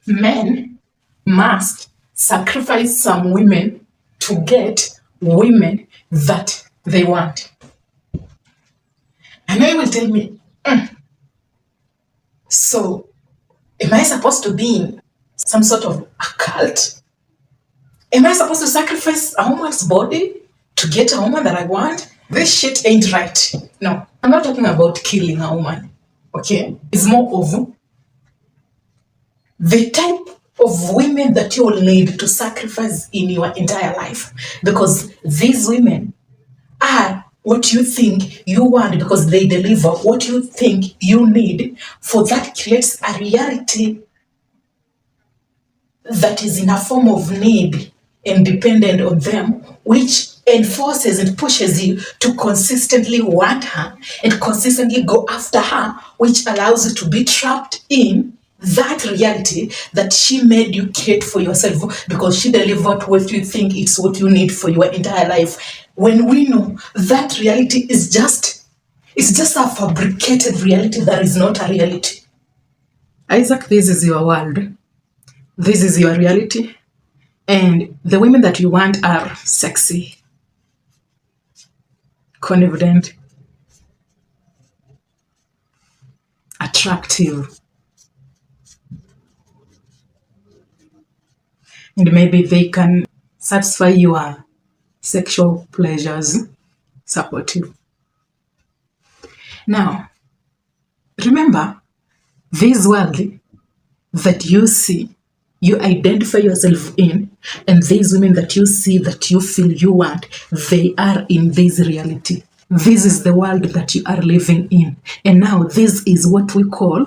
Men must sacrifice some women to get women that they want. And they will tell me, so am I supposed to be in some sort of a cult? Am I supposed to sacrifice a woman's body to get a woman that I want? This shit ain't right. No, I'm not talking about killing a woman. Okay? It's more of the type of women that you will need to sacrifice in your entire life. Because these women are what you think you want, because they deliver what you think you need. For that creates a reality that is in a form of need and dependent on them, which enforces and pushes you to consistently want her and consistently go after her, which allows you to be trapped in that reality that she made you create for yourself, because she delivered what you think it's what you need for your entire life. When we know that reality is just, it's just a fabricated reality that is not a reality. Isaac, this is your world. This is your reality. And the women that you want are sexy, confident, attractive, and maybe they can satisfy your sexual pleasures, support you. Now, remember, this world that you see, you identify yourself in, and these women that you see, that you feel you want, they are in this reality. This is the world that you are living in. And now this is what we call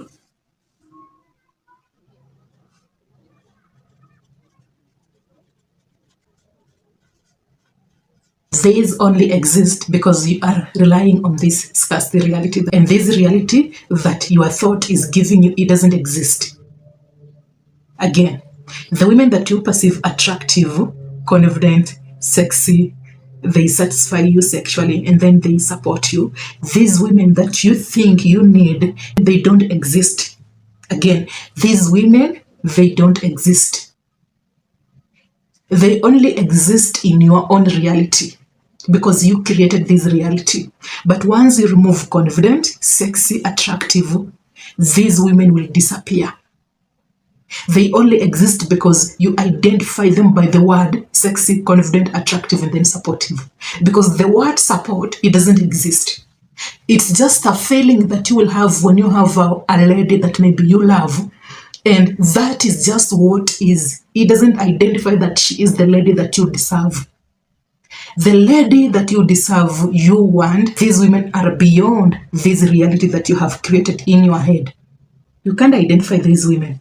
these only exist because you are relying on this scarcity reality. And this reality that your thought is giving you, it doesn't exist. Again, the women that you perceive attractive, confident, sexy, they satisfy you sexually and then they support you. These women that you think you need, they don't exist. Again, these women, they don't exist. They only exist in your own reality because you created this reality. But once you remove confident, sexy, attractive, these women will disappear. They only exist because you identify them by the word sexy, confident, attractive, and then supportive. Because the word support, it doesn't exist. It's just a feeling that you will have when you have a lady that maybe you love. And that is just what is. It doesn't identify that she is the lady that you deserve. The lady that you deserve, you want, these women are beyond this reality that you have created in your head. You can't identify these women.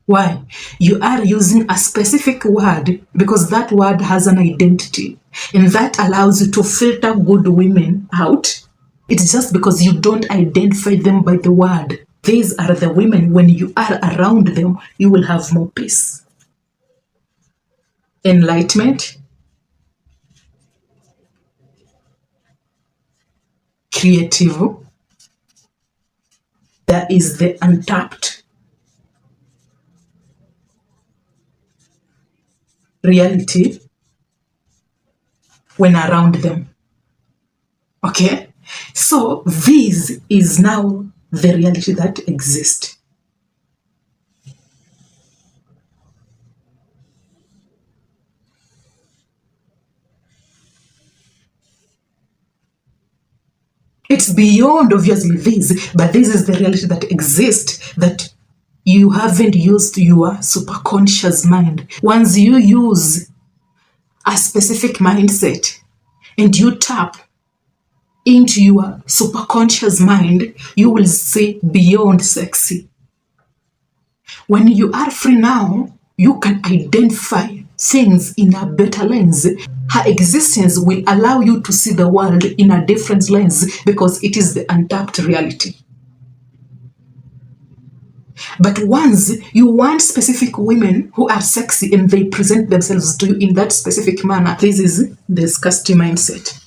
Why? You are using a specific word because that word has an identity, and that allows you to filter good women out. It's just because you don't identify them by the word. These are the women, when you are around them, you will have more peace, enlightenment, creative. There is the untapped reality when around them. Okay? So this is now the reality that exists. It's beyond obviously this, but this is the reality that exists, that you haven't used your superconscious mind. Once you use a specific mindset and you tap into your superconscious mind, you will see beyond sexy. When you are free now, you can identify things in a better lens. Her existence will allow you to see the world in a different lens because it is the untapped reality. But once you want specific women who are sexy and they present themselves to you in that specific manner, this is the scarcity mindset.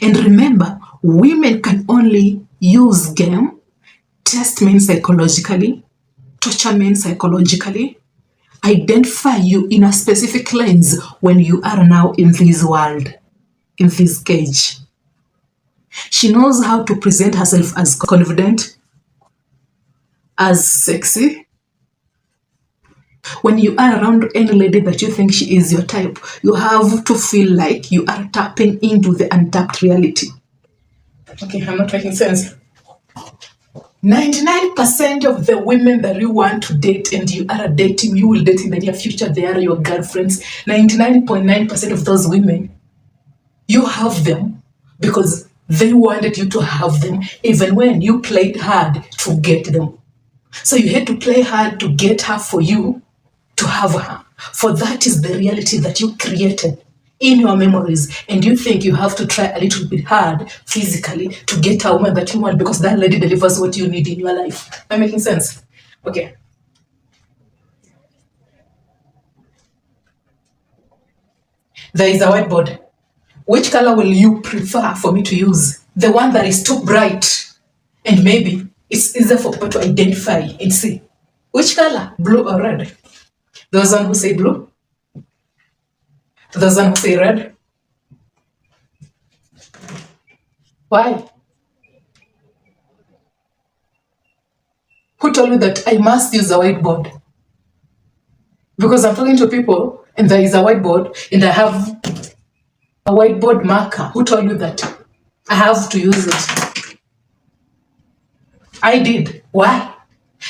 And remember, women can only use game, test men psychologically, torture men psychologically, identify you in a specific lens when you are now in this world, in this cage. She knows how to present herself as confident, as sexy. When you are around any lady that you think she is your type, you have to feel like you are tapping into the untapped reality. Okay, I'm not making sense. 99% of the women that you want to date and you are dating, you will date in the near future, they are your girlfriends. 99.9% of those women, you have them because they wanted you to have them even when you played hard to get them. So you had to play hard to get her for you to have her. For that is the reality that you created in your memories, and you think you have to try a little bit hard physically to get a woman that you want because that lady delivers what you need in your life. Am I making sense? Okay. There is a whiteboard. Which color will you prefer for me to use? The one that is too bright and maybe it's easier for people to identify and see. Which color? Blue or red? Those one who say blue? Those one who say red? Why? Who told you that I must use a whiteboard? Because I'm talking to people and there is a whiteboard and I have a whiteboard marker. Who told you that I have to use it? I did. Why?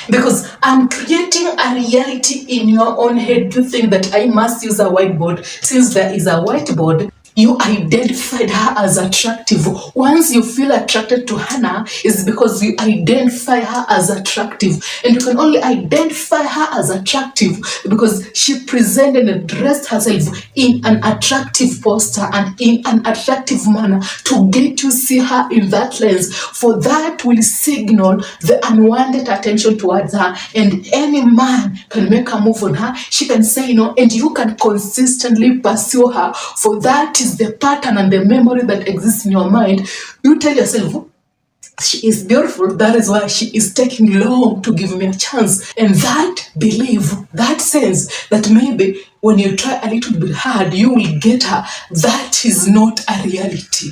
Because I'm creating a reality in your own head to think that I must use a whiteboard. Since there is a whiteboard, you identified her as attractive. Once you feel attracted to Hannah, it's because you identify her as attractive. And you can only identify her as attractive because she presented and dressed herself in an attractive posture and in an attractive manner to get you see her in that lens. For that will signal the unwanted attention towards her. And any man can make a move on her. She can say no, and you can consistently pursue her. For that is the pattern and the memory that exists in your mind. You tell yourself, she is beautiful, that is why she is taking long to give me a chance. And that belief, that sense that maybe when you try a little bit hard, you will get her, that is not a reality.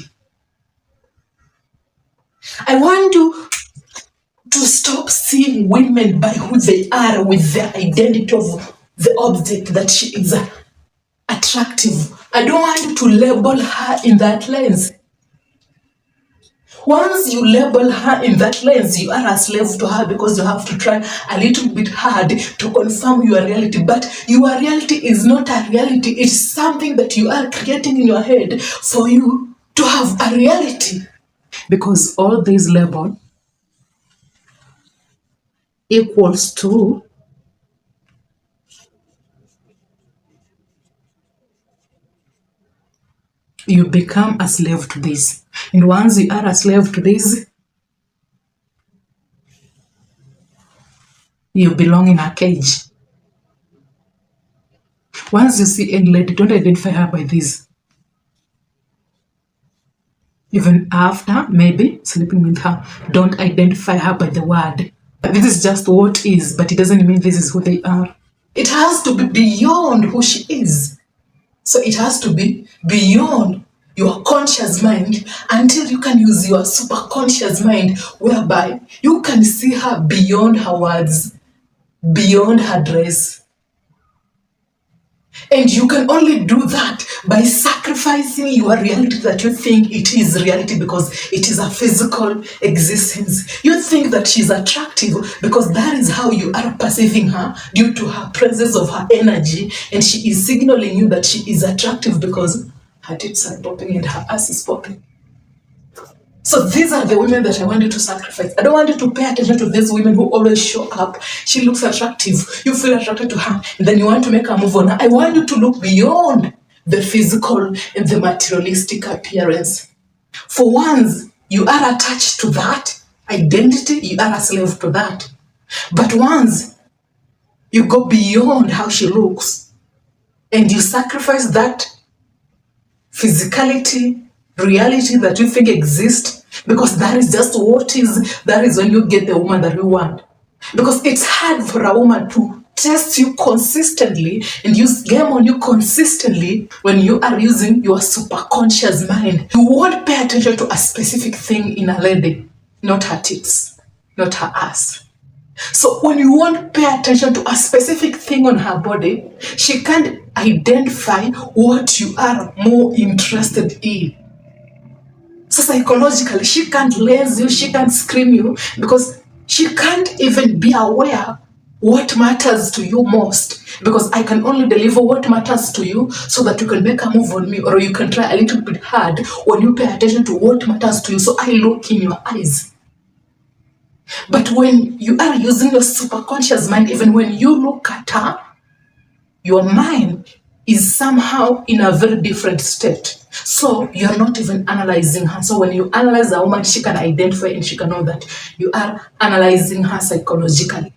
I want to stop seeing women by who they are with the identity of the object that she is attractive. I don't want you to label her in that lens. Once you label her in that lens, you are a slave to her because you have to try a little bit hard to confirm your reality. But your reality is not a reality. It's something that you are creating in your head for you to have a reality. Because all these labels equals to you become a slave to this. And once you are a slave to this, you belong in a cage. Once you see any lady, don't identify her by this. Even after maybe sleeping with her, don't identify her by the word. This is just what is, but it doesn't mean this is who they are. It has to be beyond who she is. So it has to be beyond your conscious mind until you can use your superconscious mind, whereby you can see her beyond her words, beyond her dress. And you can only do that by sacrificing your reality that you think it is reality because it is a physical existence. You think that she's attractive because that is how you are perceiving her due to her presence of her energy, and she is signaling you that she is attractive because her tits are popping and her ass is popping. So these are the women that I want you to sacrifice. I don't want you to pay attention to these women who always show up. She looks attractive. You feel attracted to her. And then you want to make her move on. I want you to look beyond the physical and the materialistic appearance. For once, you are attached to that identity. You are a slave to that. But once you go beyond how she looks and you sacrifice that physicality, reality that you think exists, because that is just what is, that is when you get the woman that you want. Because it's hard for a woman to test you consistently and use game on you consistently when you are using your superconscious mind. You won't pay attention to a specific thing in a lady, not her tits, not her ass. So when you won't pay attention to a specific thing on her body, she can't identify what you are more interested in. So psychologically, she can't laze you, she can't scream you, because she can't even be aware what matters to you most. Because I can only deliver what matters to you so that you can make a move on me, or you can try a little bit hard when you pay attention to what matters to you. So I look in your eyes. But when you are using your superconscious mind, even when you look at her, your mind is somehow in a very different state. So you're not even analyzing her. So when you analyze a woman, she can identify and she can know that you are analyzing her psychologically.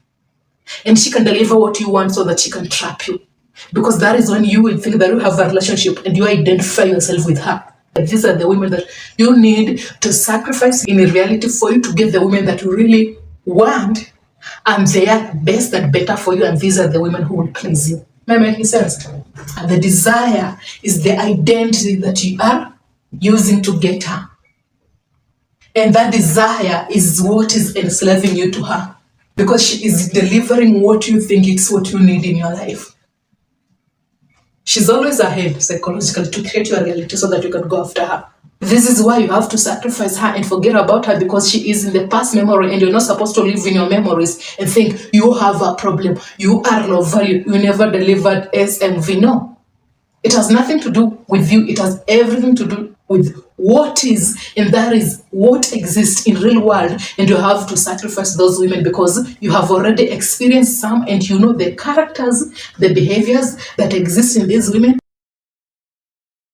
And she can deliver what you want so that she can trap you. Because that is when you will think that you have a relationship and you identify yourself with her. These are the women that you need to sacrifice in reality for you to get the women that you really want, and they are best and better for you, and these are the women who will please you. Am I making sense? And the desire is the identity that you are using to get her. And that desire is what is enslaving you to her, because she is delivering what you think it's what you need in your life. She's always ahead psychologically to create your reality so that you can go after her. This is why you have to sacrifice her and forget about her, because she is in the past memory and you're not supposed to live in your memories and think you have a problem, you are low value, you never delivered SMV. No. It has nothing to do with you. It has everything to do with what is, and that is what exists in real world. And you have to sacrifice those women because you have already experienced some and you know the characters, the behaviors that exist in these women.